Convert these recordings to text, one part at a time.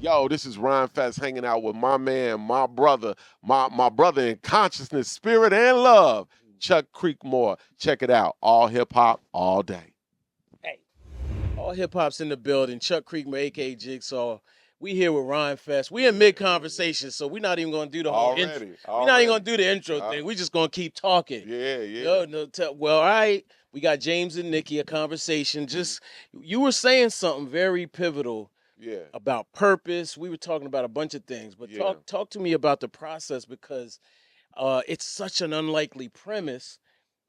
Yo, this is Rhymefest hanging out with my man, my brother, my brother in consciousness, spirit, and love, Chuck Creekmur. Check it out. All hip hop, all day. Hey, all hip hop's in the building. Chuck Creekmur, aka Jigsaw. We here with Rhymefest. We in mid conversation, so we're not even gonna do the whole intro. Already, We're not even already. gonna do the intro Uh, thing. We just gonna keep talking. yeah, yeah, Yo, no, well, all right. We got James and Nikki, a conversation. Just you were saying something very pivotal yeah, about purpose. We were talking about a bunch of things, but yeah. talk to me about the process because it's such an unlikely premise.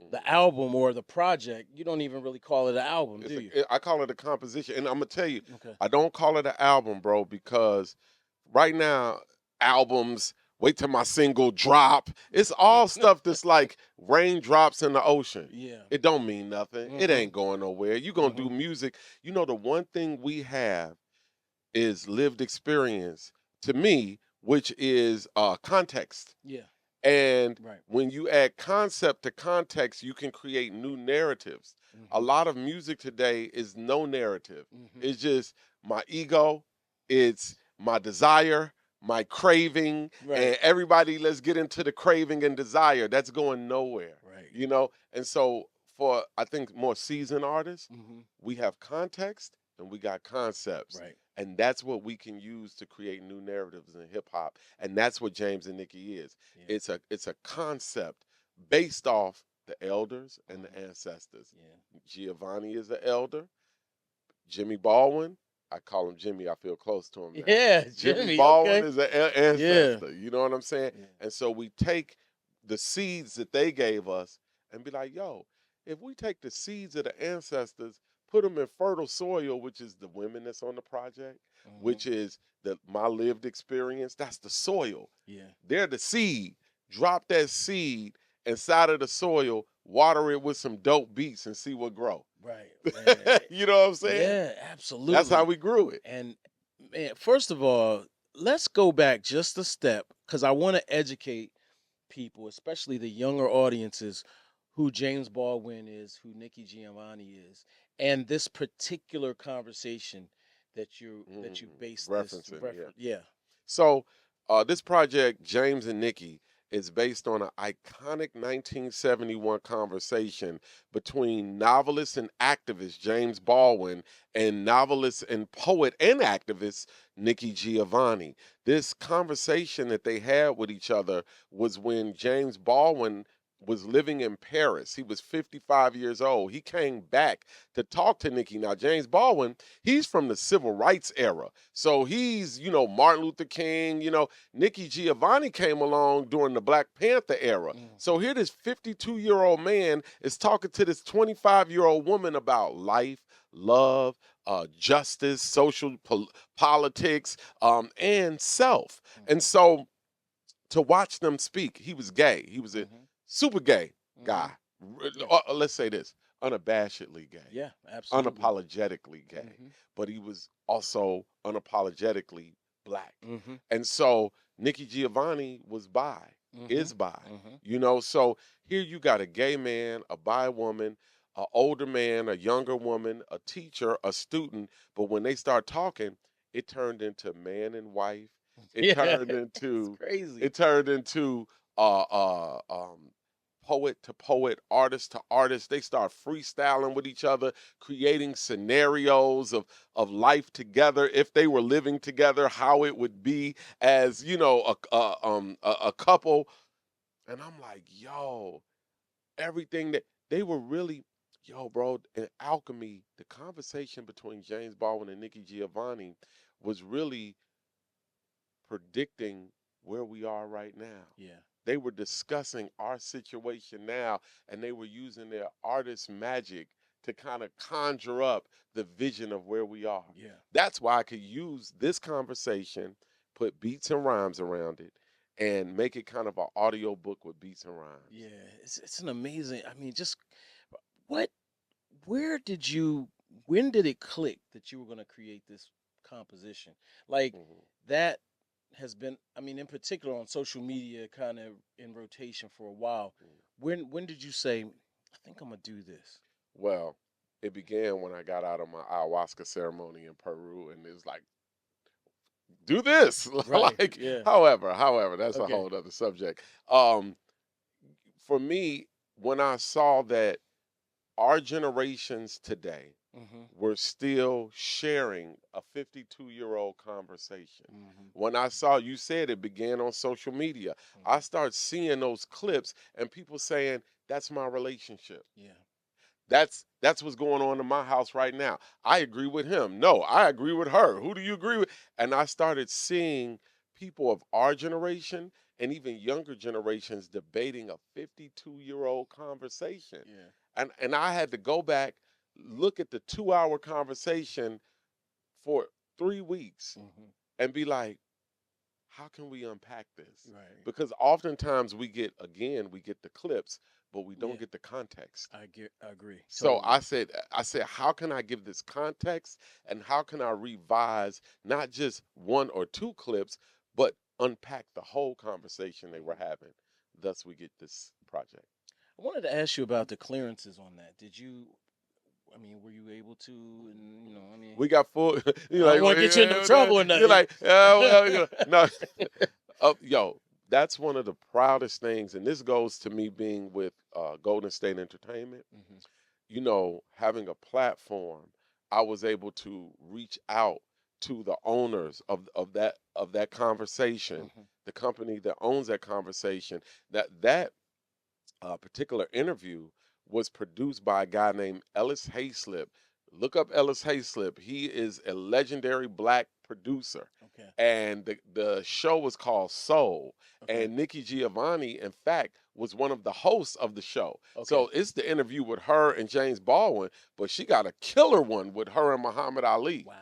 The Mhm. album or the project, you don't even really call it an album, do you? I call it a composition, and I'm gonna tell you, Okay. I don't call it an album, bro, because right now albums. Wait till my single drop. It's all stuff that's like raindrops in the ocean. Yeah. It don't mean nothing. It Mm-hmm. ain't going nowhere. You gonna do music. You know the one thing we have is lived experience to me, which is context. Yeah. And Right. when you add concept to context, you can create new narratives. A Mm-hmm. lot of music today is no narrative. Mm-hmm. It's just my ego, it's my desire, my craving, Right. and everybody let's get into the craving and desire. That's going nowhere, Right. you know? And so for I think more seasoned artists, Mm-hmm. we have context and we got concepts. Right. And that's what we can use to create new narratives in hip hop. And that's what James and Nikki is. Yeah. It's a concept based off the elders and the Mhm. ancestors. Yeah. Giovanni is an elder. Jimmy Baldwin, I call him Jimmy. I feel close to him now. Yeah, Jimmy Jimmy. Baldwin Okay. is an Yeah. ancestor. You know what I'm saying? Yeah. And so we take the seeds that they gave us and be like, yo, if we take the seeds of the ancestors, put them in fertile soil, which is the women that's on the project, Mm-hmm. which is my lived experience, that's the soil. Yeah. They're the seed. Drop that seed inside of the soil, water it with some dope beats and see what grow. Right. Man. You know what I'm saying? Yeah. That's how Absolutely. we grew it. And man, first of all, let's go back just a step because I want to educate people, especially the younger audiences, who James Baldwin is, who Nikki Giovanni is, and this particular conversation that you based this Referencing, yeah. reference. Yeah. So this project, James and Nikki, is based on an iconic 1971 conversation between novelist and activist James Baldwin and novelist and poet and activist Nikki Giovanni. This conversation that they had with each other was when James Baldwin was living in Paris. He was 55 years old. He came back to talk to Nikki. Now, James Baldwin, he's from the civil rights era. So he's, Martin Luther King, Nikki Giovanni came along during the Black Panther era. Mm. So here this 52-year-old man is talking to this 25-year-old woman about life, love, justice, social politics, and self. And so to watch them speak, he was gay. He was a Mm-hmm. super gay Mm-hmm. guy. Yeah. Let's say this, unabashedly gay, Yeah. Absolutely. unapologetically gay, Mm-hmm. but he was also unapologetically black. Mm-hmm. And so Nikki Giovanni was bi, Mm-hmm. is bi, Mm-hmm. So here you got a gay man, a bi woman, an older man, a younger woman, a teacher, a student. But when they start talking, it turned into man and wife. It Yeah. turned It's into crazy. it turned into uh, uh, um, poet to poet, artist to artist. They start freestyling with each other, creating scenarios of life together. If they were living together, how it would be as a couple. And I'm like, yo, everything that they were really, yo, bro, in alchemy, the conversation between James Baldwin and Nikki Giovanni was really predicting where we are right now. Yeah. They were discussing our situation now, and they were using their artist magic to kind of conjure up the vision of where we are. Yeah. That's why I could use this conversation, put beats and rhymes around it, and make it kind of an audio book with beats and rhymes. Yeah. It's an amazing. I mean, just what where did you when did it click that you were going to create this composition like Mhm. that has been, I mean, in particular on social media, kind of in rotation for a while. When did you say, I think I'm gonna do this? Well, it began when I got out of my ayahuasca ceremony in Peru, and it was like do this. Right. Like, Yeah. however, that's a Okay. whole other subject. Um, for me, when I saw that our generations today Mm-hmm. were still sharing a 52-year-old conversation. Mm-hmm. When I saw, you said it began on social media, I Mm-hmm. started seeing those clips and people saying, that's my relationship. Yeah. That's what's going on in my house right now. I agree with him. No, I agree with her. Who do you agree with? And I started seeing people of our generation and even younger generations debating a 52-year-old conversation. Yeah. And I had to go back, look at the 2-hour conversation for 3 weeks Mm-hmm. and be like, how can we unpack this? Right. Because oftentimes we get the clips, but we Yeah. don't get the context. I agree. So Totally. I said, how can I give this context and how can I revise not just one or two clips, but unpack the whole conversation they were having? Thus, we get this project. I wanted to ask you about the clearances on that. Did you? I mean, were you able to? And I mean, We got full. You're I don't like, want to get you in no trouble or you're nothing. like, well, no. Yo, that's one of the proudest things, and this goes to me being with Golden State Entertainment. Mm-hmm. Having a platform, I was able to reach out to the owners of that conversation, Mm-hmm. the company that owns that conversation. That particular interview was produced by a guy named Ellis Hayslip. Look up Ellis Hayslip. He is a legendary black producer. Okay. And the show was called Soul. Okay. And Nikki Giovanni, in fact, was one of the hosts of the show. Okay. So it's the interview with her and James Baldwin, but she got a killer one with her and Muhammad Ali, Wow.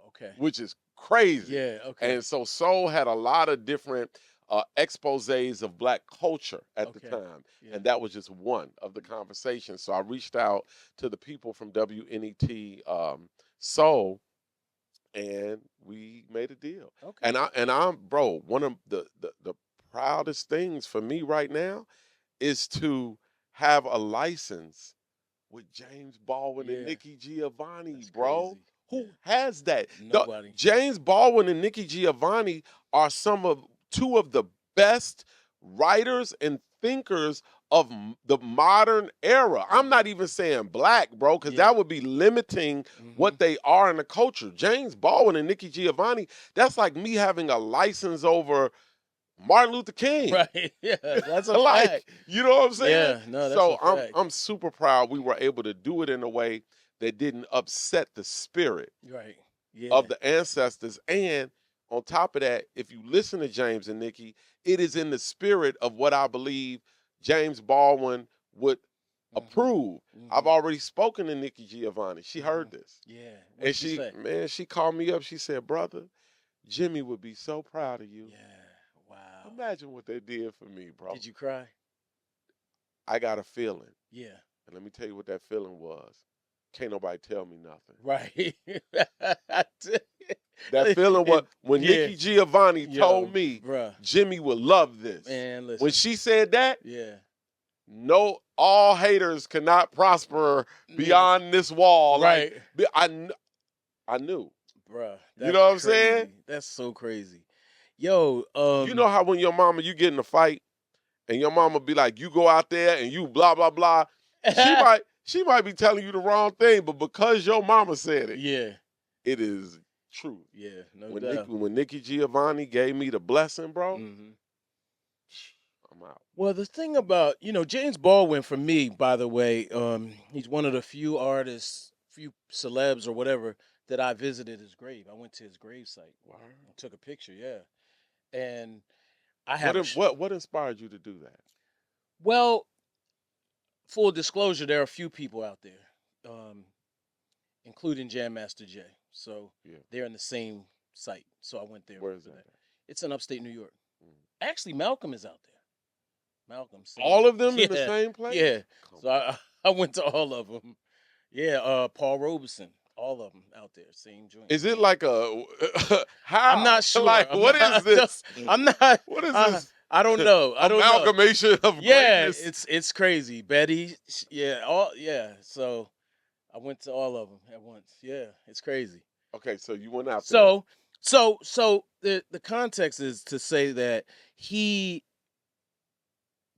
Okay. which is crazy. Yeah. Okay. And so Soul had a lot of different exposes of black culture at the Okay. time. Yeah. And that was just one of the conversations. So I reached out to the people from WNET Soul and we made a deal. Okay. I'm bro, one of the proudest things for me right now is to have a license with James Baldwin and Yeah. Nikki Giovanni, That's bro. crazy. Who Yeah. has that? Nobody. James Baldwin and Nikki Giovanni are two of the best writers and thinkers of the modern era. I'm not even saying black, bro, because Yeah. that would be limiting Mm-hmm. what they are in the culture. James Baldwin and Nikki Giovanni, that's like me having a license over Martin Luther King. Right. Yeah. That's a Like, fact. you know what I'm saying? Yeah. No, that's So a fact. I'm super proud we were able to do it in a way that didn't upset the spirit Right. Yeah. of the ancestors. And on top of that, if you listen to James and Nikki, it is in the spirit of what I believe James Baldwin would approve. I've Mm-hmm. already spoken to Nikki Giovanni. She heard this. Yeah. And What'd she say? she called me up. She said, brother, Jimmy would be so proud of you. Yeah. Wow. Imagine what they did for me, bro. Did you cry? I got a feeling. Yeah. And let me tell you what that feeling was. Can't nobody tell me nothing. Right. That feeling was when Yeah. Nikki Giovanni Yo, told me bruh. Jimmy would love this. Man, listen. When she said that, Yeah. no, all haters cannot prosper beyond this wall. Right. Like, I knew. Bruh. You know what I'm saying? That's so crazy. Yo, You know how when your mama, you get in a fight and your mama be like, you go out there and you blah, blah, blah. She might be telling you the wrong thing, but because your mama said it, yeah. it is true. Yeah, no doubt. When Nikki Giovanni gave me the blessing, bro, Mm-hmm. I'm out. Well, the thing about, James Baldwin, for me, by the way, he's one of the few artists, few celebs or whatever, that I visited his grave. I went to his grave site. Wow. I took a picture, yeah. And I have What inspired you to do that? Well, full disclosure, there are a few people out there, including Jam Master Jay. So Yeah. they're in the same site. So I went there. Where is for that? It's in upstate New York. Mm. Actually, Malcolm is out there. Malcolm. All of them yeah. in the same place? Yeah. Come So I went to all of them. Yeah. Paul Robeson. All of them out there. Same joint. Is it like a how? I'm not sure. Like, what is this? I'm not. What is this? I don't know. I don't know. Amalgamation of Yeah, greatness. it's crazy. Betty, yeah. So I went to all of them at once. Yeah, it's crazy. Okay, so you went out there. So the context is to say that he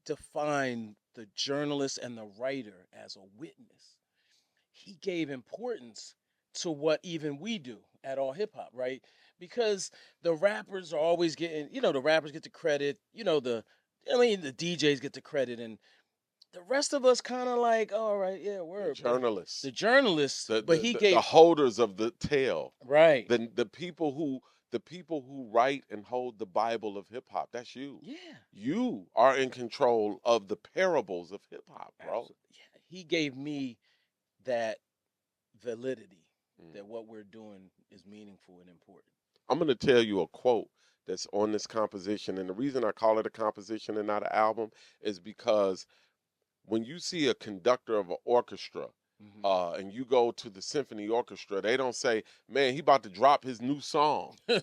defined the journalist and the writer as a witness. He gave importance to what even we do at All Hip Hop, right? Because the rappers are always getting, the rappers get the credit, the DJs get the credit, and the rest of us kind of like, all right, yeah, The word, but journalists, the journalists, the but the he the, the gave holders of the tale, right, the people who write and hold the Bible of hip hop. That's you. yeah, You are in control of the parables of hip hop, bro. absolutely, yeah. He gave me that validity Mm. that what we're doing is meaningful and important. I'm gonna tell you a quote that's on this composition, and the reason I call it a composition and not an album is because when you see a conductor of an orchestra, Hmm. and you go to the symphony orchestra, they don't say, "Man, he about to drop his new song." Right.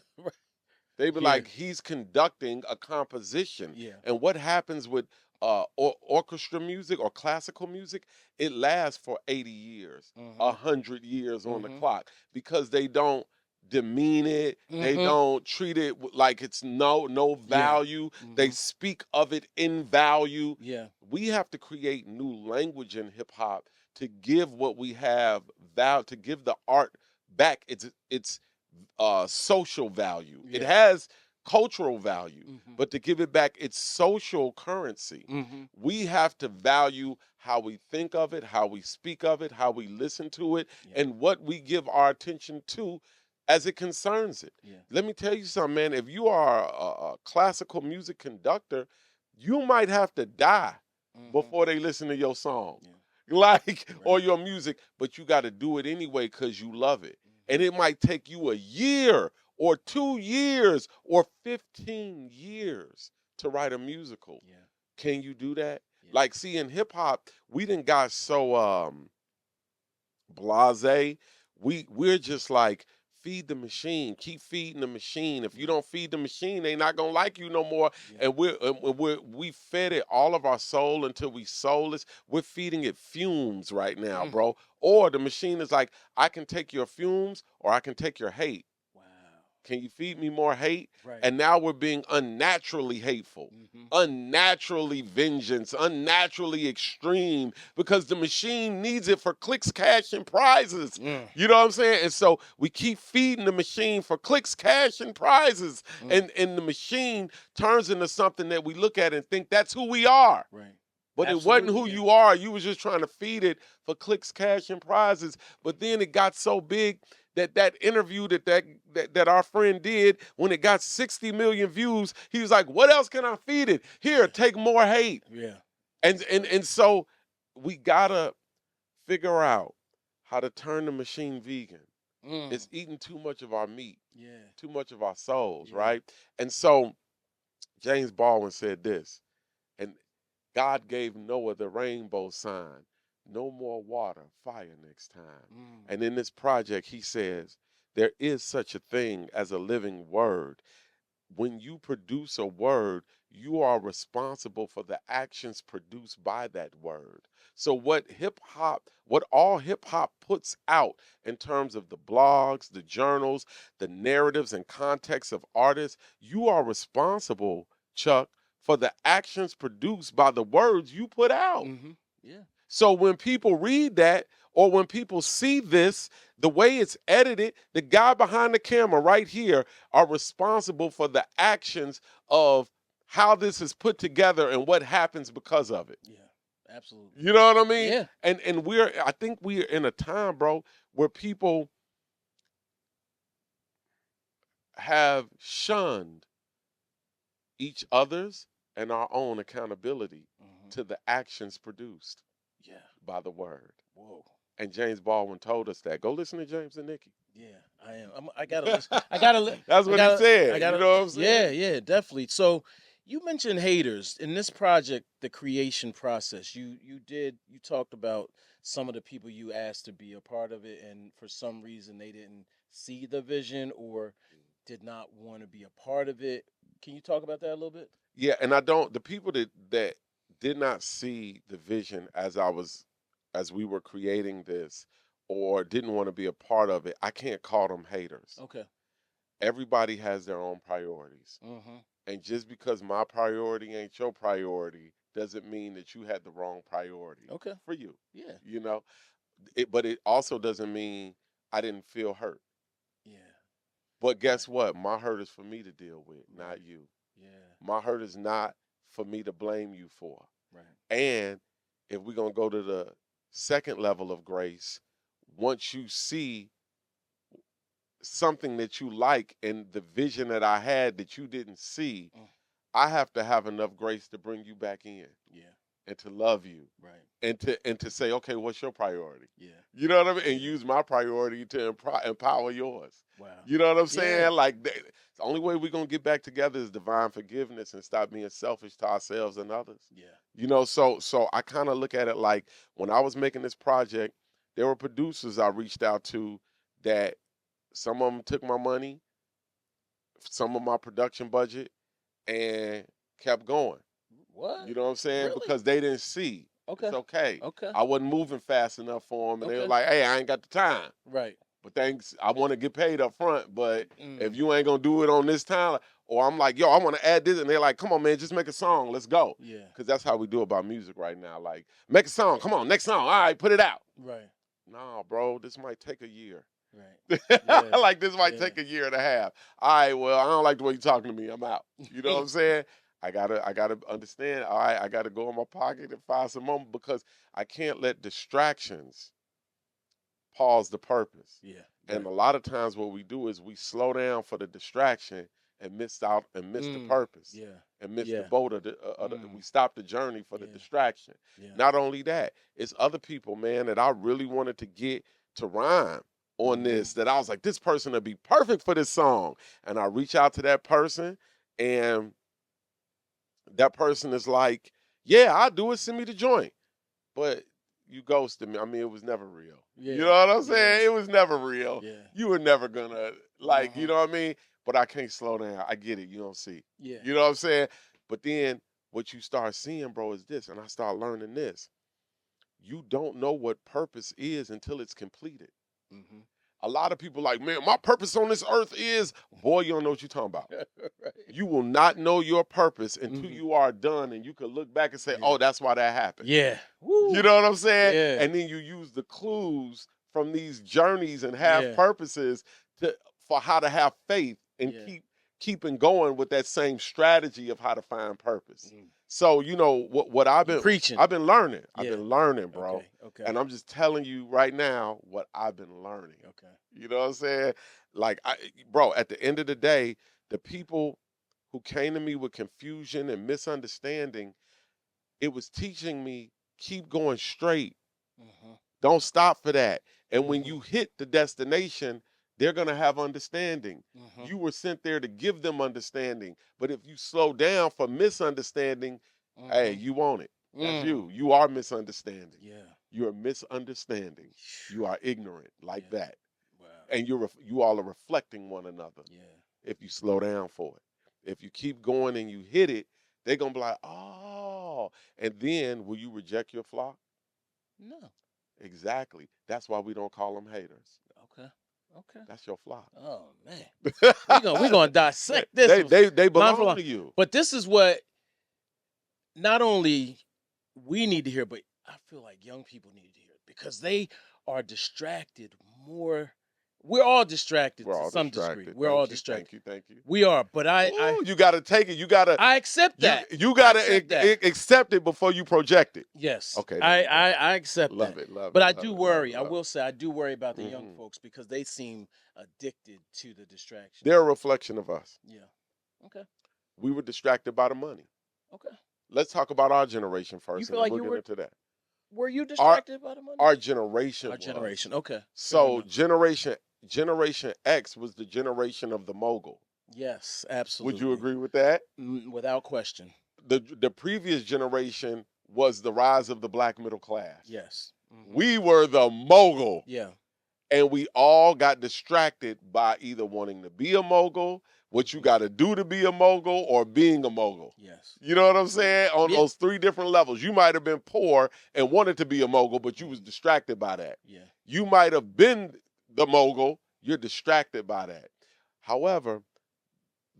They be Yeah, like, "He's conducting a composition." yeah. And what happens with orchestra music or classical music? It lasts for 80 years, Hmm. 100 years on the Hmm. clock because they don't demean it. They Hmm. don't treat it like it's no Yeah. value. They Hmm. speak of it in value. Yeah. We have to create new language in hip hop to give what we have value, to give the art back its social value. It Yeah. has cultural value, Hmm. but to give it back its social currency, Hmm. we have to value how we think of it, how we speak of it, how we listen to it, Yeah. and what we give our attention to as it concerns it. Yeah. Let me tell you something, man. If you are a classical music conductor, you might have to die Hmm. before they listen to your song. Yeah. Like, or Right. your music, but you got to do it anyway because you love it. And Hmm. it might take you a year or 2 years or 15 years to write a musical. Yeah. Can you do that? Yeah. Like, see, in hip hop, we didn't got so blase. We're just like, feed the machine, keep feeding the machine. If you Yeah. don't feed the machine, they not gonna like you no more. Yeah. And we fed it all of our soul until we soulless. We're feeding it fumes right now, Mm. bro. Or the machine is like, I can take your fumes or I can take your hate. Wow. Can you feed me more hate? Right. And now we're being unnaturally hateful, Hmm. unnaturally vengeance, unnaturally extreme because the machine needs it for clicks, cash, and prizes. Mm. You know what I'm saying? And so we keep feeding the machine for clicks, cash, and prizes. Mm. And the machine turns into something that we look at and think that's who we are. Right. But it wasn't Absolutely. who Yeah. you are. You was just trying to feed it for clicks, cash, and prizes. But then it got so big that interview that our friend did, when it got 60 million views, he was like, "What else can I feed it? Here, take more hate." Yeah. And so we gotta figure out how to turn the machine vegan. Mm. It's eating too much of our meat, Yeah. too much of our souls, Yeah. right? And so James Baldwin said this, and God gave Noah the rainbow sign. No more water, fire next time. Mm. And in this project, he says, there is such a thing as a living word. When you produce a word, you are responsible for the actions produced by that word. So what all hip hop puts out in terms of the blogs, the journals, the narratives and context of artists, you are responsible, Chuck, for the actions produced by the words you put out. Hmm. Yeah. So when people read that or when people see this, the way it's edited, the guy behind the camera right here are responsible for the actions of how this is put together and what happens because of it. Yeah. Absolutely. You know what I mean? Yeah. And I think we're in a time, bro, where people have shunned each other's and our own accountability Hmm. to the actions produced Yeah. by the word. Whoa. And James Baldwin told us that. Go listen to James and Nikki. Yeah, I am. I gotta listen. I gotta. That's I what he gotta. I said. You gotta. know what I'm Yeah, saying? yeah, definitely. So, you mentioned haters in this project, the creation process. You talked about some of the people you asked to be a part of it, and for some reason they didn't see the vision or did not want to be a part of it. Can you talk about that a little bit? Yeah, and the people that did not see the vision as we were creating this or didn't want to be a part of it, I can't call them haters. Okay. everybody has their own priorities. Mm-hmm. And just because my priority ain't your priority doesn't mean that you had the wrong priority Okay. for you. Yeah. You know, but it also doesn't mean I didn't feel hurt. Yeah. But guess what? My hurt is for me to deal with, Right. not you. Yeah. My hurt is not for me to blame you for. Right. And if we're going to go to the second level of grace, once you see something that you like and the vision that I had that you didn't see, I have to have enough grace to bring you back in. Yeah. And to love you. Right. And to say, okay, what's your priority? Yeah. You know what I mean? And use my priority to empower yours. Wow. You know what I'm saying? Yeah. Like, the only way we're going to get back together is divine forgiveness and stop being selfish to ourselves and others. Yeah. You know, so I kind of look at it like when I was making this project, there were producers I reached out to that some of them took my money, some of my production budget, and kept going. What? You know what I'm saying? Really? Because they didn't see. Okay. It's okay. Okay. I wasn't moving fast enough for them, and they were Okay. like, "Hey, I ain't got the time." Right. But thanks, I want to get paid up front. But Mm. if you ain't gonna do it on this time, or I'm like, "Yo, I want to add this," and they're like, "Come on, man, just make a song. Let's go." Yeah. Because that's how we do about music right now. Like, make a song. Come on, next song. All right, put it out. Right. Nah, bro, this might take a year. Right. Yeah. Like this might Yeah. take a year and a half. All right, well, I don't like the way you're talking to me. I'm out. You know what I'm saying? I gotta understand. All right, I gotta go in my pocket and find some moment because I can't let distractions pause the purpose. Yeah. And a lot of times what we do is we slow down for the distraction and miss the purpose. Yeah. And miss Yeah. the boat we stop the journey for the distraction. Yeah. Not only that, it's other people, man, that I really wanted to get to rhyme on this, that I was like, this person would be perfect for this song. And I reach out to that person, and that person is like, yeah, I'll do it, send me the joint. But you ghosted me. I mean, it was never real. Yeah. You know what I'm Yeah. saying? It was never real. Yeah. You were never gonna, like, you know what I mean? But I can't slow down. I get it. You don't see. Yeah. You know what I'm saying? But then what you start seeing, bro, is this, and I start learning this. You don't know what purpose is until it's completed. Mm-hmm. A lot of people like, man, my purpose on this earth is, boy, you don't know what you're talking about. Right. You will not know your purpose until you are done, and you can look back and say, oh, that's why that happened. Yeah. Woo. You know what I'm saying? Yeah. And then you use the clues from these journeys and have purposes for how to have faith and keeping going with that same strategy of how to find purpose. So, you know, what I've been preaching. I've been learning. I've been learning, bro. Okay. And I'm just telling you right now what I've been learning. Okay. You know what I'm saying? Like, bro, at the end of the day, the people who came to me with confusion and misunderstanding, it was teaching me, keep going straight. Don't stop for that. And when you hit the destination, they're going to have understanding. You were sent there to give them understanding. But if you slow down for misunderstanding, hey, you want it. That's you. You are misunderstanding. Yeah. You're misunderstanding. You are ignorant like that. Wow. And you all are reflecting one another. Yeah. If you slow down for it. If you keep going and you hit it, they're going to be like, oh. And then will you reject your flock? No. Exactly. That's why we don't call them haters. Okay. That's your flock. Oh man. We're gonna dissect this. They belong to you. But this is what not only we need to hear, but I feel like young people need to hear it because they are distracted more. We're all distracted to some degree. We're all distracted. Thank you. We are, but you got to take it. You got to. I accept that. You got to accept it before you project it. Yes. Okay. I accept love that. it. Love it. But I do worry. I will say I do worry about the young Mhm. folks because they seem addicted to the distraction. They're a reflection of us. Yeah. Okay. We were distracted by the money. Okay. Let's talk about our generation first. You feel like we'll you get were into that. Were you distracted by the money? Our generation. Our generation. Okay. So Generation X was the generation of the mogul. Yes, absolutely. Would you agree with that? Without question. The previous generation was the rise of the black middle class. Yes. We were the mogul. Yeah. And we all got distracted by either wanting to be a mogul, what you got to do to be a mogul, or being a mogul. Yes. You know what I'm saying? On those three different levels. You might have been poor and wanted to be a mogul, but you was distracted by that. Yeah. You might have been the mogul, you're distracted by that. However,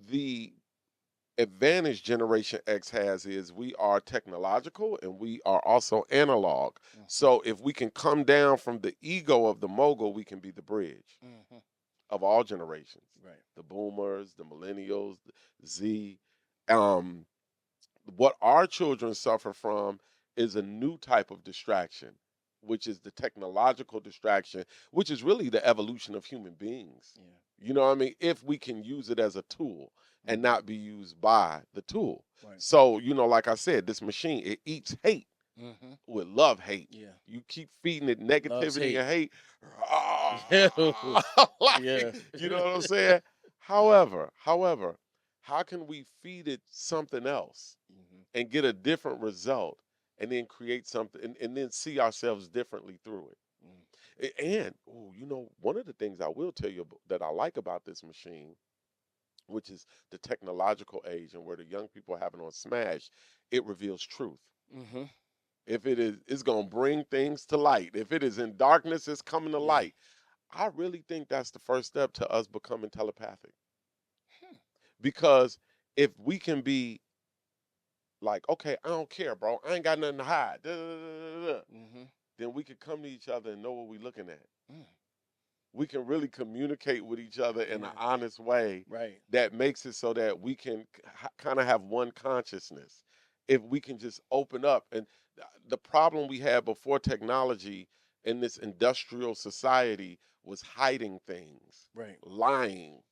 the advantage Generation X has is we are technological and we are also analog. Mhm. So if we can come down from the ego of the mogul, we can be the bridge Mhm. of all generations. Right. The boomers, the millennials, the Z. Um, what our children suffer from is a new type of distraction, which is the technological distraction, which is really the evolution of human beings. Yeah. You know what I mean? If we can use it as a tool and Mhm. not be used by the tool. Right. So, like I said, this machine, it eats hate Mhm. with love hate. Yeah. You keep feeding it Loves negativity hate. and hate. Yeah. Like, Yeah. you know what I'm saying? However, how can we feed it something else Mhm. and get a different result and then create something and then see ourselves differently through it? Mm. And one of the things I will tell you that I like about this machine, which is the technological age and where the young people are having on Smash, it reveals truth. Mhm. If it is, it's gonna bring things to light. If it is in darkness, it's coming to Yeah. light. I really think that's the first step to us becoming telepathic. Hmm. Because if we can be like, okay, I don't care, bro, I ain't got nothing to hide, Mhm. then we can come to each other and know what we're looking at. Mm. We can really communicate with each other in an Yeah. honest way Right. that makes it so that we can kind of have one consciousness. If we can just open up, and the problem we had before technology in this industrial society was hiding things, Right. lying,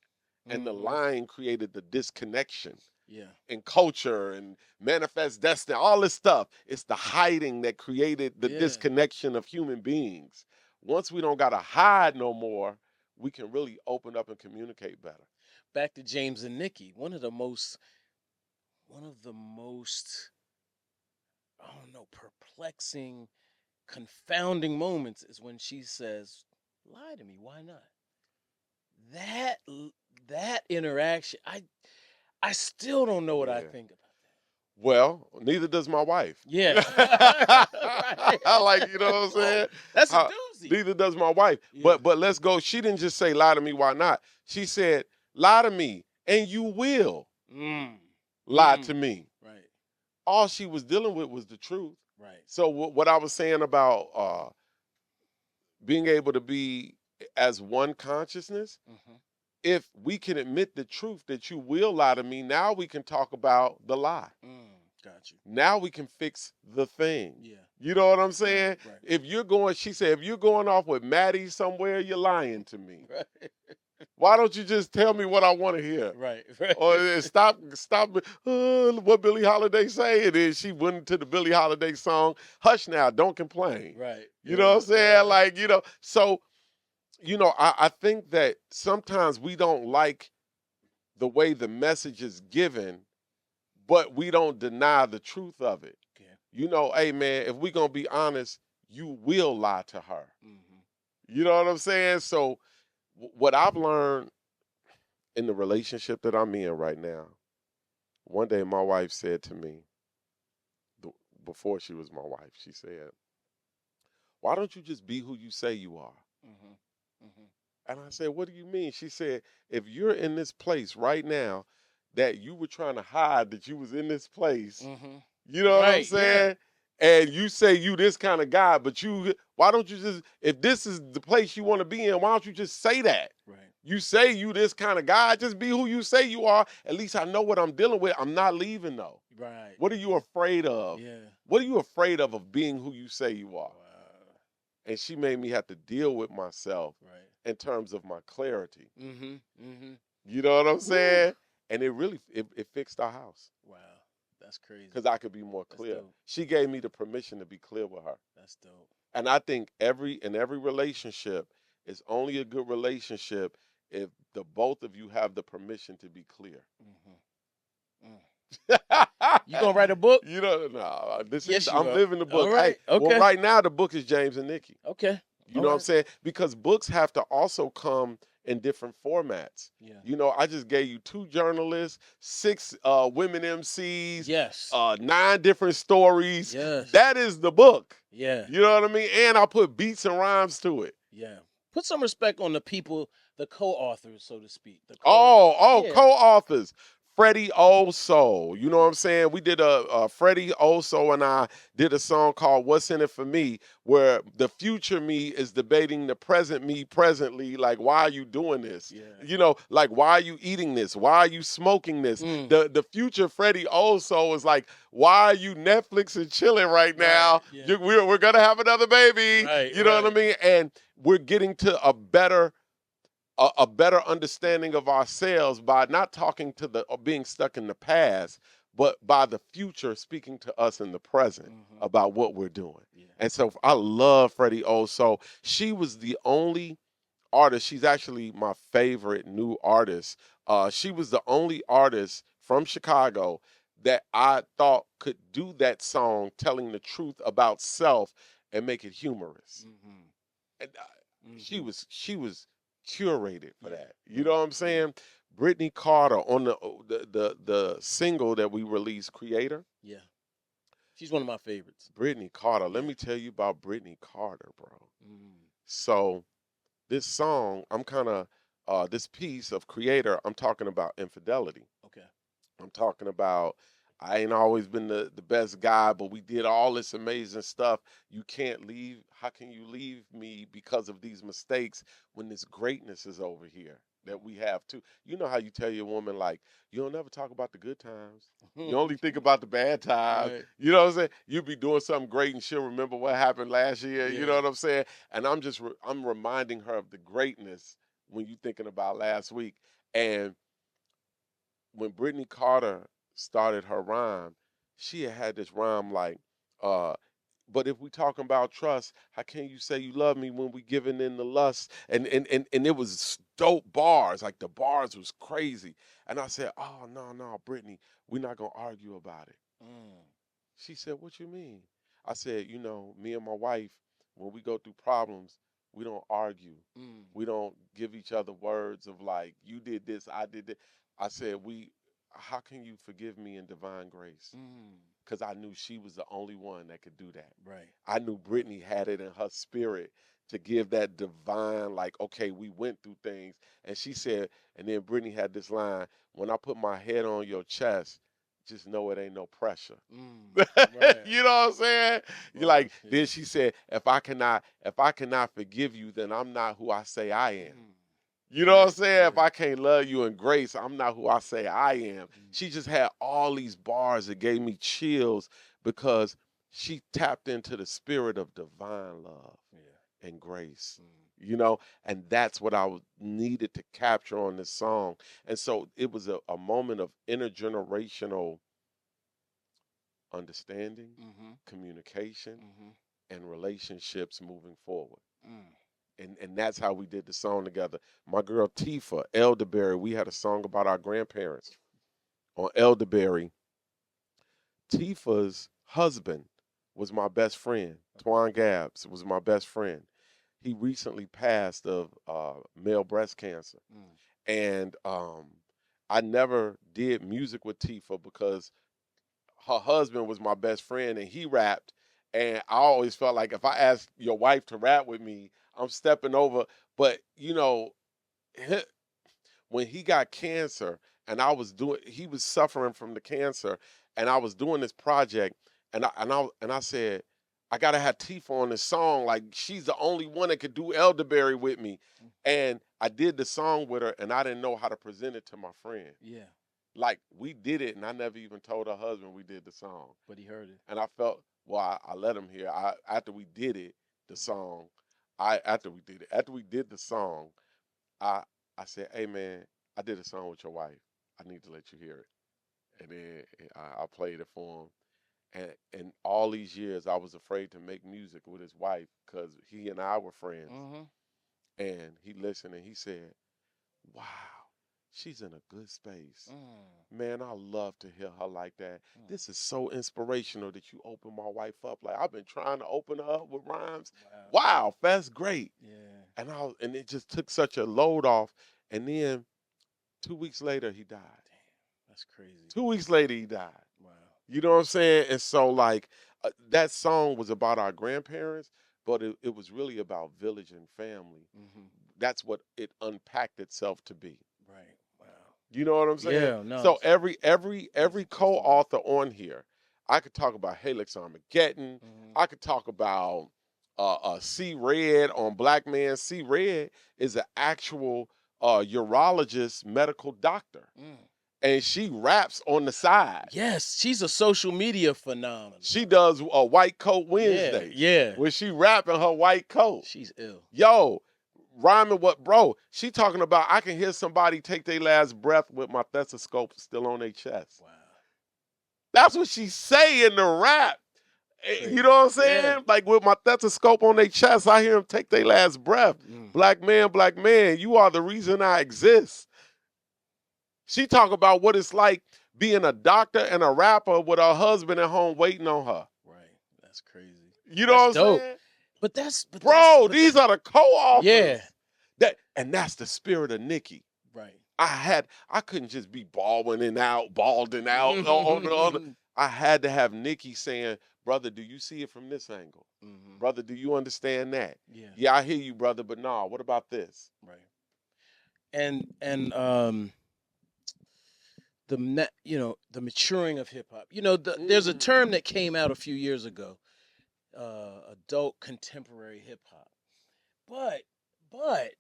and the Mhm. lying created the disconnection Yeah. in culture and manifest destiny, all this stuff. It's the hiding that created the Yeah. disconnection of human beings. Once we don't gotta hide no more, we can really open up and communicate better. Back to James and Nikki. One of the most I don't know, perplexing, confounding moments is when she says, "Lie to me, why not?" That that interaction, I still don't know what I Yeah. think about Well, neither does my wife. that. Yeah. Like, you know what I'm Oh, saying? that's a How, doozy. neither does my wife. Yeah. But let's go. She didn't just say lie to me, why not? She said, lie to me, and you will Mm. lie to Mm. me. Right. All she was dealing with was the truth. Right. So what I was saying about being able to be as one consciousness, Mm-hmm. if we can admit the truth that you will lie to me, now we can talk about the lie. Got you. Now we can fix the thing. Yeah. You know what I'm saying? Right. If you're going, she said, if you're going off with Maddie somewhere, you're lying to me. Right. Why don't you just tell me what I want to hear? Right. Right. Or stop. What Billie Holiday say? And then she went into the Billie Holiday song, Hush Now, Don't Complain. Right. You know what I'm saying? Yeah. Like, so, I think that sometimes we don't like the way the message is given, but we don't deny the truth of it. Okay. Hey man, if we're gonna be honest, you will lie to her. Mm-hmm. You know what I'm saying? So what I've learned in the relationship that I'm in right now, one day my wife said to me, before she was my wife, she said, why don't you just be who you say you are? Mm-hmm. Mm-hmm. And I said, what do you mean? She said, if you're in this place right now that you were trying to hide that you was in this place, Mm-hmm. you know what I'm Right. Yeah. saying? And you say you this kind of guy, but why don't you just, if this is the place you want to be in, why don't you just say that? Right. You say you this kind of guy, just be who you say you are. At least I know what I'm dealing with. I'm not leaving though. Right. What are you afraid of? Yeah. What are you afraid of being who you say you are? Wow. And she made me have to deal with myself Right. in terms of my clarity. Mm-hmm. Mm-hmm. You know what I'm Woo. saying? And it really it fixed our house Wow. That's crazy. because I could be more That's clear. dope. She gave me the permission to be clear with her. That's dope. And I think in every relationship is only a good relationship if the both of you have the permission to be clear. Mm-hmm. You gonna write a book? No, Yes, you I'm are. living the book. All right. Hey, well, Okay. right now the book is James and Nikki. Okay. You All know what I'm right. saying? Because books have to also come in different formats. Yeah. I just gave you 2 journalists, 6 women MCs, Yes. 9 different stories. Yes. That is the book. Yeah. You know what I mean? And I put beats and rhymes to it. Yeah. Put some respect on the the co-authors, so to speak. Oh, Yeah. co-authors. Freddie Oso. You know what I'm saying? We did Freddie Oso and I did a song called What's in It for Me, where the future me is debating the present me presently. Like, why are you doing this? Yeah. You know, like, why are you eating this? Why are you smoking this? The future Freddie Oso is like, why are you Netflix and chilling right now? Right, yeah. We're going to have another baby. Right, You know what I right. mean? And we're getting to a better understanding of ourselves by not talking to the or being stuck in the past, but by the future speaking to us in the present about what we're doing. Yeah. And so I love Freddie O. So she was the only artist. She's actually my favorite new artist. She was the only artist from Chicago that I thought could do that song, telling the truth about self and make it humorous. And she was curated for that. You know what I'm saying? Brittany Carter on the single that we released, Creator. Yeah. She's one of my favorites. Brittany Carter. Let me tell you about Brittany Carter, bro. So this song, I'm kind of this piece of Creator, I'm talking about infidelity. Okay. I'm talking about I ain't always been the best guy, but we did all this amazing stuff. You can't leave. How can you leave me because of these mistakes when this greatness is over here that we have too? You know how you tell your woman, like, you don't never talk about the good times. You only think about the bad times. Right. You know what I'm saying? You be doing something great and she'll remember what happened last year. Yeah. You know what I'm saying? And I'm reminding her of the greatness when you thinking about last week. And when Brittany Carter started her rhyme, she had this rhyme like, but if we talking about trust, how can you say you love me when we giving in the lust? And it was dope bars, like the bars was crazy. And I said, oh no, Brittany, we're not gonna argue about it. She said, what you mean? I said, you know, me and my wife, when we go through problems, we don't argue. We don't give each other words of like, you did this, I did that. I said, how can you forgive me in divine grace? Because I knew she was the only one that could do that. Right. I knew Brittany had it in her spirit to give that divine, like, okay, we went through things. And she said, and then Brittany had this line, when I put my head on your chest, just know it ain't no pressure. Right. You know what I'm saying? You're like, yeah. then she said, if I cannot forgive you, then I'm not who I say I am. You know what I'm saying? If I can't love you in grace, I'm not who I say I am. She just had all these bars that gave me chills because she tapped into the spirit of divine love and grace. You know, and that's what I needed to capture on this song. And so it was a moment of intergenerational understanding, communication, and relationships moving forward. And that's how we did the song together. My girl Tifa, Elderberry, we had a song about our grandparents on Elderberry. Tifa's husband was my best friend. Twan Gabbs was my best friend. He recently passed of male breast cancer. And I never did music with Tifa because her husband was my best friend and he rapped. And I always felt like if I asked your wife to rap with me, I'm stepping over. But, you know, when he got cancer and he was suffering from the cancer and I was doing this project and I said, I gotta have Tifa on this song. Like she's the only one that could do Elderberry with me. And I did the song with her and I didn't know how to present it to my friend. Yeah. Like we did it and I never even told her husband we did the song. But he heard it. And I felt, well, I let him hear. After we did it, the song, after we did the song, I said, hey man, I did a song with your wife. I need to let you hear it. And then I played it for him. And all these years, I was afraid to make music with his wife because he and I were friends. And he listened and he said, wow, she's in a good space. Man, I love to hear her like that. This is so inspirational that you open my wife up. Like I've been trying to open her up with rhymes. Wow, that's great. Yeah. And it just took such a load off. And then 2 weeks later, he died. Damn, that's crazy. 2 weeks later, he died. Wow. You know what I'm saying? And so, like, that song was about our grandparents, but it was really about village and family. Mm-hmm. That's what it unpacked itself to be. Right. Wow. You know what I'm saying? Yeah. No. So every Interesting. co-author on here, I could talk about Helix Armageddon. Mm-hmm. I could talk about C Red on Black Man. C Red is an actual urologist, medical doctor, Mm. and she raps on the side. Yes, she's a social media phenomenon. She does a White Coat Yeah. Wednesday. Yeah. When she rapping her white coat. She's ill. Yo, rhyming what, bro? She talking about I can hear somebody take their last breath with my stethoscope still on their chest. Wow. That's what she say in the rap. Crazy. You know what I'm saying? Yeah. Like with my stethoscope on their chest, I hear them take their last breath. Mm. Black man, you are the reason I exist. She talk about what it's like being a doctor and a rapper with her husband at home waiting on her. Right. That's crazy. You know That's what I'm dope. saying? But that's Bro, these are the co-authors. Yeah. And that's the spirit of Nikki. Right. I couldn't just be balding out. I had to have Nikki saying, brother, do you see it from this angle? Mm-hmm. Brother, do you understand that? Yeah. Yeah, I hear you, brother, but nah, what about this? Right. And the maturing of hip hop. There's a term that came out a few years ago, adult contemporary hip hop. But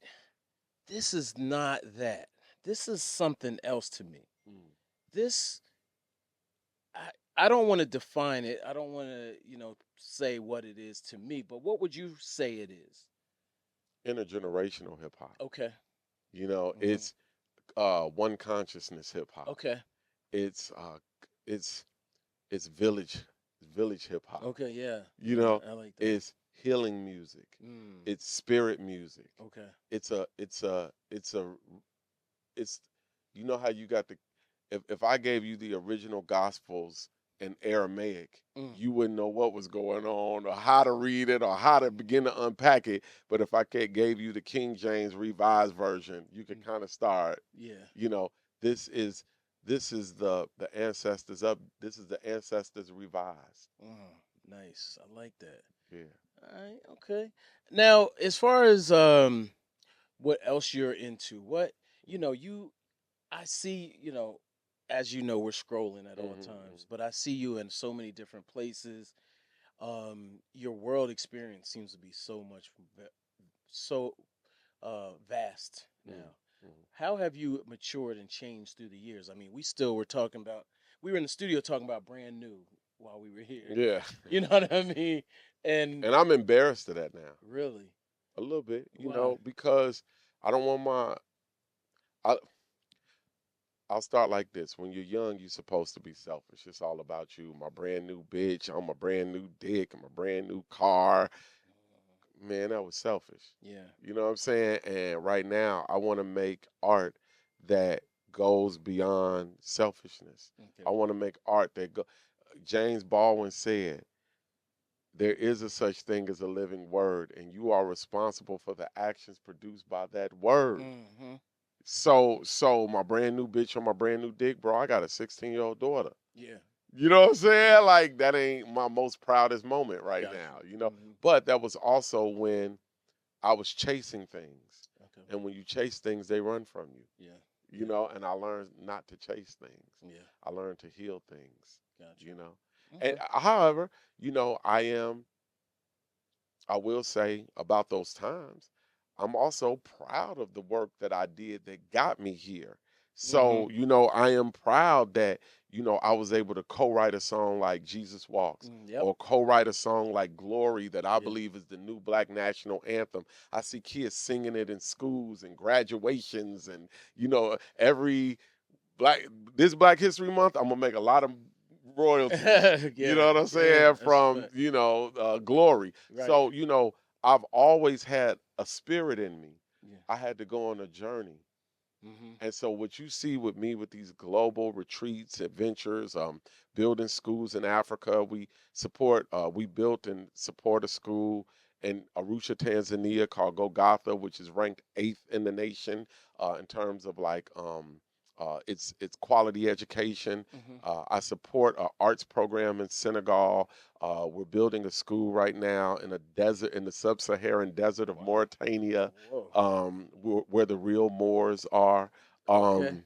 this is not that. This is something else to me. This I don't want to define it. I don't want to, say what it is to me, but what would you say it is? Intergenerational hip hop. Okay. It's one consciousness hip hop. Okay. It's village hip hop. Okay, yeah. I like that. It's healing music. It's spirit music. Okay. It's you know how you got if I gave you the original gospels in Aramaic, you wouldn't know what was going on or how to read it or how to begin to unpack it. But if I gave you the King James Revised Version, you could kind of start. Yeah. This is the ancestors up. This is the ancestors revised. Nice. I like that. Yeah. All right. Okay. Now, as far as what else you're into, I see, as you know, we're scrolling at all times, but I see you in so many different places. Your world experience seems to be so vast now. How have you matured and changed through the years? I mean, we were in the studio talking about brand new while we were here. Yeah. You know what I mean? And I'm embarrassed of that now. Really? A little bit, Why? because I don't want I'll start like this. When you're young, you're supposed to be selfish. It's all about you. My brand new bitch. I'm a brand new dick. I'm a brand new car. Man, that was selfish. Yeah. You know what I'm saying? And right now, I want to make art that goes beyond selfishness. Okay. I want to make art that James Baldwin said, there is a such thing as a living word, and you are responsible for the actions produced by that word. Mm-hmm. So my brand new bitch or my brand new dick, bro, I got a 16-year-old daughter. Yeah. You know what I'm saying? Like, that ain't my most proudest moment right now, Mm-hmm. But that was also when I was chasing things. Okay. And when you chase things, they run from you. Yeah. And I learned not to chase things. Yeah. I learned to heal things. Gotcha. Okay. And however, I will say about those times, I'm also proud of the work that I did that got me here. So, I am proud that, I was able to co-write a song like Jesus Walks or co-write a song like Glory that I believe is the new Black national anthem. I see kids singing it in schools and graduations and, this Black History Month, I'm going to make a lot of royalties. You know what I'm saying? From, Glory. Right. So, I've always had a spirit in me. Yeah. I had to go on a journey. Mm-hmm. And so what you see with me with these global retreats, adventures, building schools in Africa, we built and support a school in Arusha, Tanzania called Golgotha, which is ranked 8th in the nation in terms of It's quality education. Mm-hmm. I support an arts program in Senegal. We're building a school right now in a desert, in the sub-Saharan desert of Wow. Mauritania, Whoa. where the real Moors are. Okay. Um,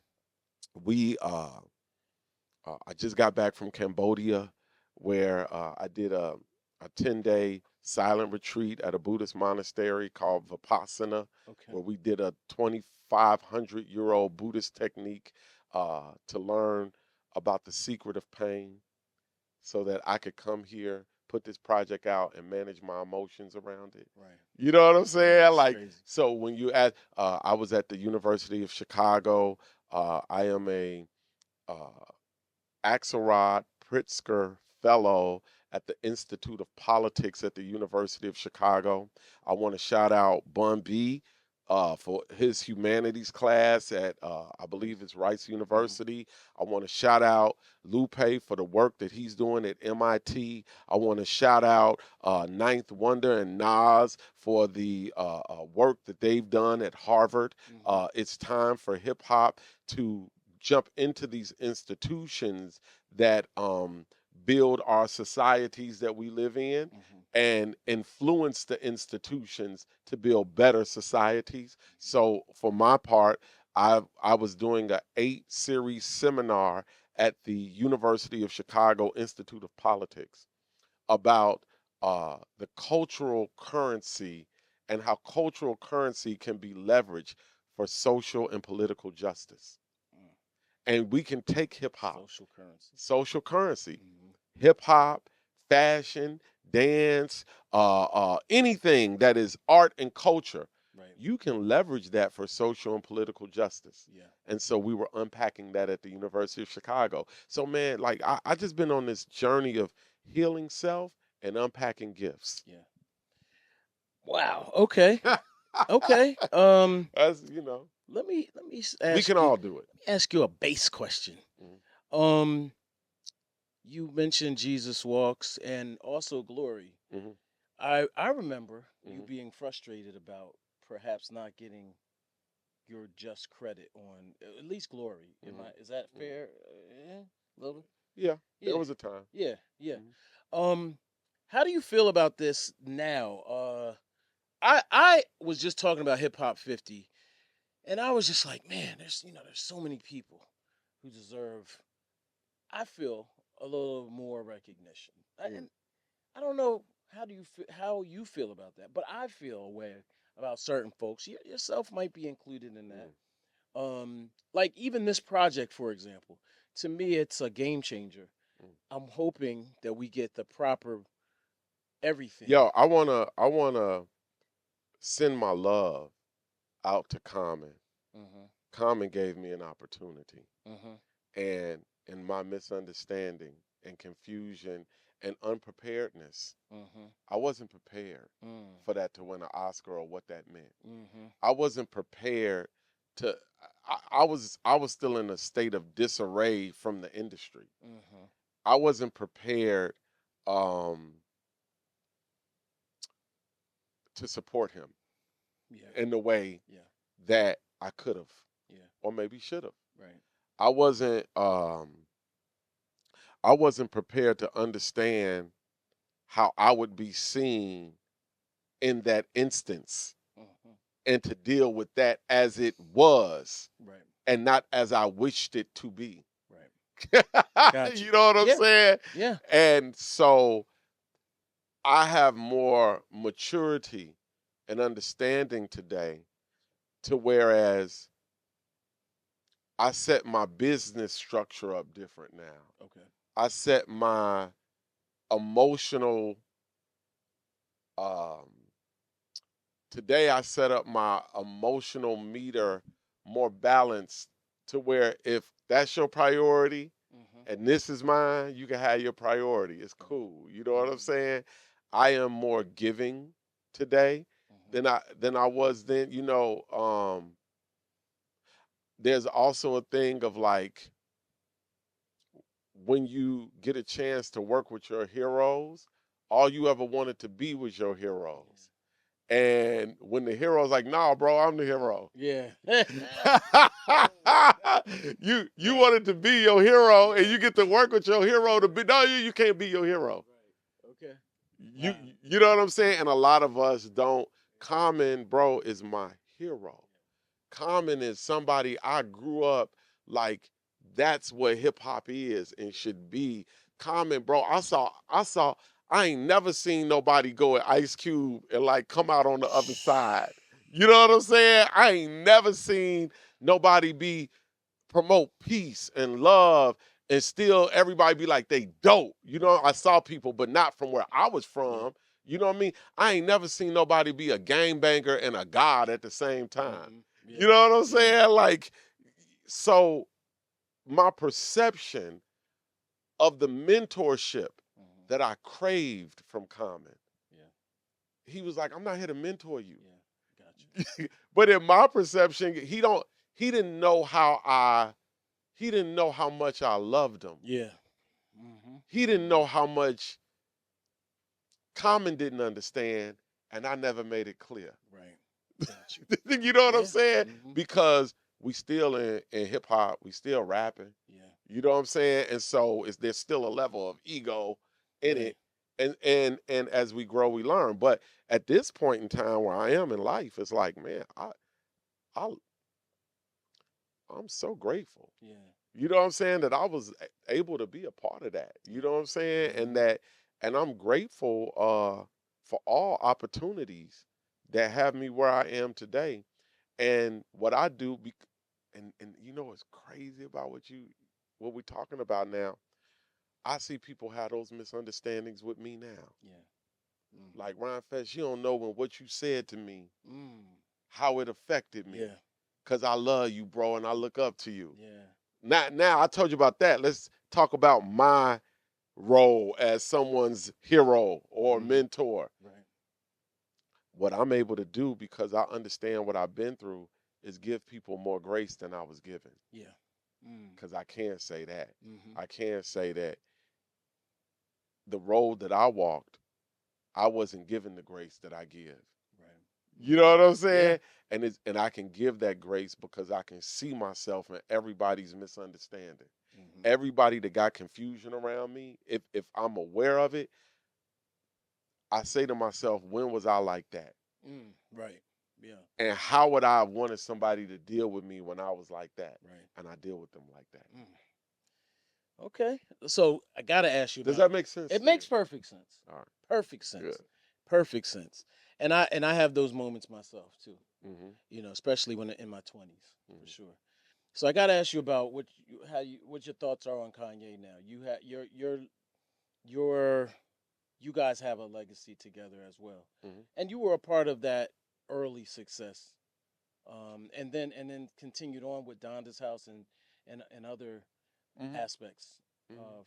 we I just got back from Cambodia, where I did a 10-day silent retreat at a Buddhist monastery called Vipassana, Okay. where we did a 2,500-year-old Buddhist technique to learn about the secret of pain so that I could come here, put this project out, and manage my emotions around it. Right. You know what I'm saying? That's Like, crazy. so when you ask, I was at the University of Chicago. I am a uh, Axelrod Pritzker Fellow at the Institute of Politics at the University of Chicago. I want to shout out Bun B for his humanities class at, I believe it's Rice Mm-hmm. University. I want to shout out Lupe for the work that he's doing at MIT. I want to shout out Ninth Wonder and Nas for the work that they've done at Harvard. Mm-hmm. It's time for hip hop to jump into these institutions that build our societies that we live in Mm-hmm. and influence the institutions to build better societies. So for my part, I was doing a 8 series seminar at the University of Chicago Institute of Politics about the cultural currency and how cultural currency can be leveraged for social and political justice. Mm. And we can take hip hop, Social currency. social currency, Mm-hmm. hip hop, fashion, dance, anything that is art and culture. Right. You can leverage that for social and political justice. Yeah. And so we were unpacking that at the University of Chicago. So, man, like, I just been on this journey of healing self and unpacking gifts. Yeah. Wow. Okay. That's, Okay. you know, Let me we ask can you all do it. ask you a base question. Mhm, Um, you mentioned Jesus Walks and also Glory. mhm, I remember you mhm, being frustrated about perhaps not getting your just credit on at least Glory. mhm, Is that mhm. fair? Yeah, little. Yeah, there Yeah, was a time. yeah, yeah. Mhm, Um, how do you feel about this now? I was just talking about Hip Hop 50, and I was just like, man, there's so many people who deserve. I feel a little more recognition, mm, and I don't know how you feel about that, but I feel a way about certain folks. Yourself might be included in that. mm, Like even this project, for example, to me, it's a game changer. mm. I'm hoping that we get the proper everything. Yo, I wanna send my love out to Common. Mm-hmm. Common gave me an opportunity, Mm-hmm. and in my misunderstanding and confusion and unpreparedness, Mm-hmm. I wasn't prepared Mm. for that to win an Oscar or what that meant. Mm-hmm. I wasn't prepared to. I was still in a state of disarray from the industry. Mm-hmm. I wasn't prepared um, to support him Yeah. in the way Yeah. that I could have Yeah. or maybe should have. Right. I wasn't I wasn't prepared to understand how I would be seen in that instance Mm-hmm. and to deal with that as it was Right. and not as I wished it to be. Right. Got you. You know what I'm Yeah. saying? Yeah. And so I have more maturity and understanding today to whereas I set my business structure up different now. Okay. I set my emotional um today I set up my emotional meter more balanced to where if that's your priority Mm-hmm. and this is mine, you can have your priority. It's Right. cool. You know what I'm Mm-hmm. saying? I am more giving today Mm-hmm. than I was then. There's also a thing of like when you get a chance to work with your heroes, all you ever wanted to be was your Yeah. heroes. And when the hero's like, "Nah, bro, I'm the hero." Yeah. You wanted to be your hero, and you get to work with your hero to be. No, you can't be your hero. Right. Okay. You Wow. you know what I'm saying? And a lot of us don't. Common, bro, is my hero. Common is somebody I grew up like. That's what hip hop is and should be. Common, bro. I ain't never seen nobody go at Ice Cube and like come out on the other side. You know what I'm saying? I ain't never seen nobody be promote peace and love and still everybody be like they dope. You know, I saw people, but not from where I was from. You know what I mean? I ain't never seen nobody be a gangbanger and a god at the same time. Yeah. You know what I'm saying? Like, so my perception of the mentorship that I craved from Common, he was like, I'm not here to mentor you. Yeah. Gotcha. But in my perception, he didn't know how much I loved him. Yeah. He didn't know how much Common didn't understand, and I never made it clear. Right. Gotcha. You know what I'm Yeah. saying? Because we still in hip hop, we still rapping. Yeah. You know what I'm saying? And so there's still a level of ego in Right. it. And as we grow, we learn. But at this point in time where I am in life, it's like, man, I'm so grateful. Yeah. You know what I'm saying? That I was able to be a part of that. You know what I'm saying? And I'm grateful for all opportunities that have me where I am today. And what I do, and you know what's crazy about what we're talking about now? I see people have those misunderstandings with me now. Yeah. Like Rhymefest, you don't know when what you said to me, how it affected me. Yeah. Cause I love you, bro, and I look up to you. Yeah. Now I told you about that. Let's talk about my role as someone's hero or mentor. Right. What I'm able to do because I understand what I've been through is give people more grace than I was given. Yeah. Because I can say that. Mm-hmm. I can say that the road that I walked, I wasn't given the grace that I give. Right. You know what I'm saying? Yeah. And I can give that grace because I can see myself in everybody's misunderstanding. Everybody that got confusion around me, if I'm aware of it, I say to myself, when was I like that? Right. Yeah. And how would I have wanted somebody to deal with me when I was like that? Right. And I deal with them like that. Okay. So I gotta ask you Does about that make sense? it. Makes perfect sense. All right. Perfect sense. Good. Perfect sense. And I have those moments myself too. Mm-hmm. You know, especially when in my 20s, for sure. So I got to ask you about what your thoughts are on Kanye now. You have you guys have a legacy together as well, and you were a part of that early success, and then continued on with Donda's House and other aspects of.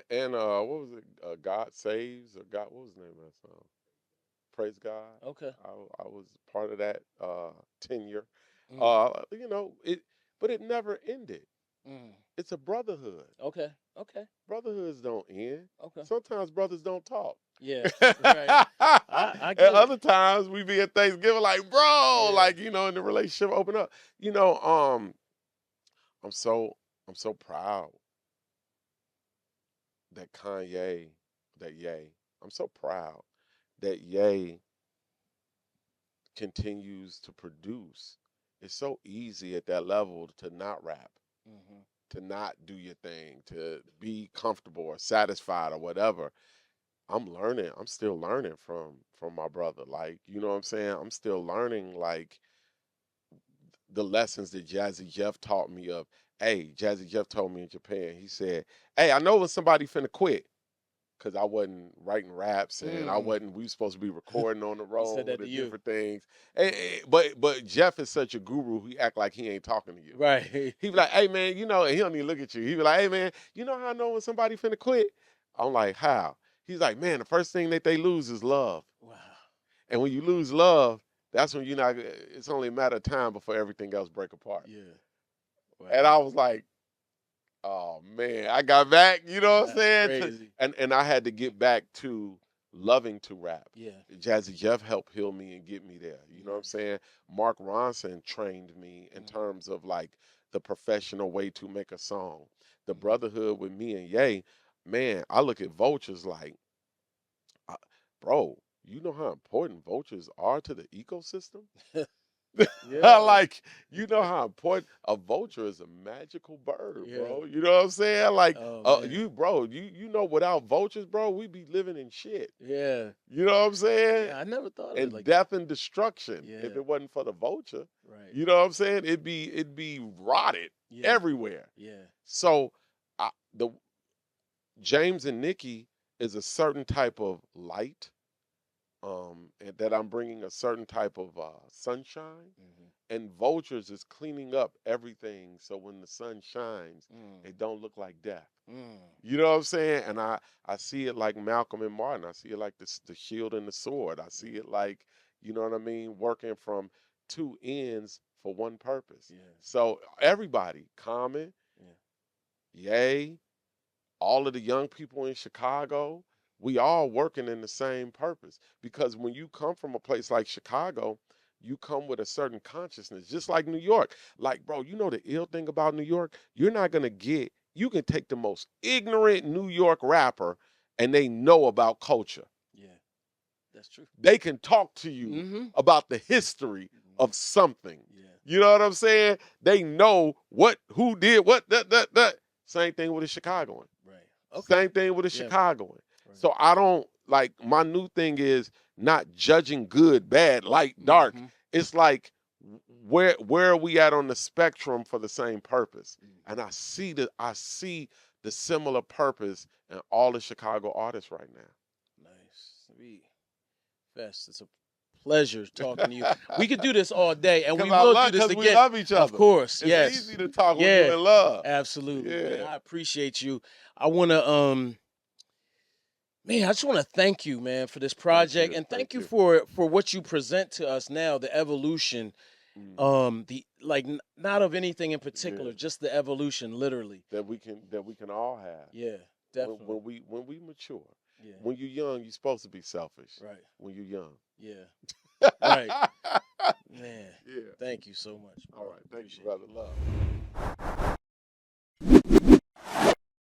And what was it? God Saves or God? What was the name of that song? Praise God. Okay. I was part of that tenure. Mm. You know it, but it never ended. It's a brotherhood. Okay. Okay. Brotherhoods don't end. Okay. Sometimes brothers don't talk. Yeah. Right. I get And other times we be at Thanksgiving like, bro, Yeah. like, you know, and the relationship open up. You know, I'm so proud that Ye, I'm so proud that Ye continues to produce. It's so easy at that level to not rap, to not do your thing, to be comfortable or satisfied or whatever. I'm learning. I'm still learning from my brother. Like, you know what I'm saying? I'm still learning like the lessons that Jazzy Jeff taught me of. Hey, Jazzy Jeff told me in Japan, he said, hey, I know when somebody finna quit. Cause I wasn't writing raps and we were supposed to be recording on the road and different things. But Jeff is such a guru, he act like he ain't talking to you. Right. He be like, hey man, you know, and he don't even look at you. He be like, hey man, you know how I know when somebody finna quit? I'm like, how? He's like, man, the first thing that they lose is love. Wow. And when you lose love, that's when you're not, it's only a matter of time before everything else break apart. Yeah. Wow. And I was like, oh man, I got back, you know what I'm saying? Crazy. And I had to get back to loving to rap. Yeah. Jazzy Jeff helped heal me and get me there. You know what I'm Nice. saying? Mark Ronson trained me in terms of like the professional way to make a song. The brotherhood with me and Ye, man, I look at vultures like, I, bro, you know how important vultures are to the ecosystem? Yeah. Like, you know how important a vulture is, a magical bird, Yeah. bro. You know what I'm saying? Like, Oh, man. you know, without vultures, bro, we be living in shit. Yeah. You know what I'm saying? Yeah, I never thought of it And like death and destruction. Yeah. If it wasn't for the vulture, that. Right. you know what I'm saying? It'd be rotted Yeah. everywhere. Yeah. So, the James and Nikki is a certain type of light, and that I'm bringing a certain type of sunshine. And vultures is cleaning up everything, so when the sun shines, it don't look like death. You know what I'm saying? And I see it like Malcolm and Martin. I see it like the shield and the sword. I see it like, you know what I mean, working from two ends for one purpose. Yeah. So everybody, Common, Ye, all of the young people in Chicago, we all working in the same purpose. Because when you come from a place like Chicago, you come with a certain consciousness, just like New York. Like, bro, you know the ill thing about New York? You can take the most ignorant New York rapper and they know about culture. Yeah. That's true. They can talk to you about the history of something. Yeah. You know what I'm saying? They know who did what, that. Same thing with a Chicagoan. Right. Okay. Same thing with a Yeah. Chicagoan. Right. So I don't like, my new thing is not judging good, bad, light, dark. It's like where are we at on the spectrum for the same purpose? And I see the similar purpose in all the Chicago artists right now. Nice. Sweet. Fest, it's a pleasure talking to you. We could do this all day, and we will do this again. We love each other. Of course, it's yes. It's easy to talk when you're in love. Absolutely. Yeah. Man, I appreciate you. I want to, man, I just want to thank you, man, for this project, and thank you for what you present to us now, the evolution. The not of anything in particular, just the evolution, literally. That we can all have. Yeah, definitely. When we mature. Yeah. When you're young, you're supposed to be selfish. Right. When you're young. Yeah. Right. Man. Yeah. Thank you so much. All right. Thank you, brother. Love.